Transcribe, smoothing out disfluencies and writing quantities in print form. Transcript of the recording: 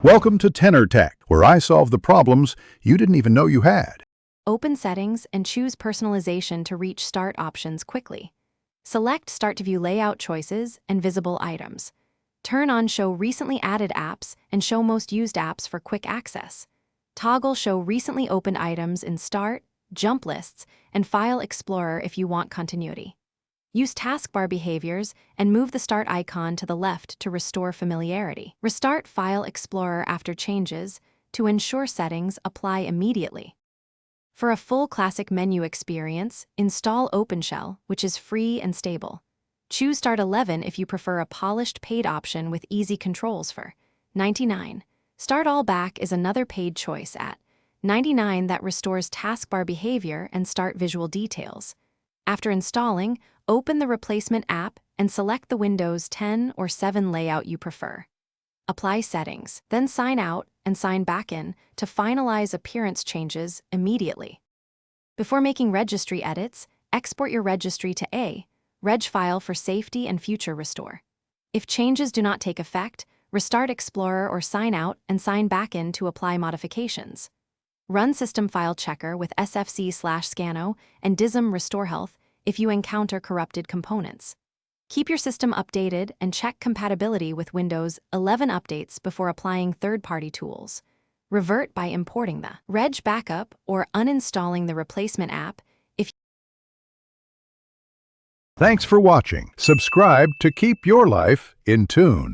Welcome to Tenor Tech, where I solve the problems you didn't even know you had. Open Settings and choose Personalization to reach Start options quickly. Select Start to view layout choices and visible items. Turn on Show recently added apps and Show most used apps for quick access. Toggle Show recently opened items in Start, Jump Lists, and File Explorer if you want continuity. Use taskbar behaviors and move the Start icon to the left to restore familiarity. Restart File Explorer after changes to ensure settings apply immediately. For a full classic menu experience, install OpenShell, which is free and stable. Choose Start 11 if you prefer a polished paid option with easy controls for $99. Start All Back is another paid choice at $99 that restores taskbar behavior and Start visual details. After installing, open the replacement app and select the Windows 10 or 7 layout you prefer. Apply settings, then sign out and sign back in to finalize appearance changes immediately. Before making registry edits, export your registry to a reg file for safety and future restore. If changes do not take effect, restart Explorer or sign out and sign back in to apply modifications. Run System File Checker with sfc/scano and dism restore health if you encounter corrupted components. Keep your system updated and check compatibility with Windows 11 updates before applying third-party tools. Revert by importing the reg backup or uninstalling the replacement app if. Thanks for watching. Subscribe to keep your life in tune.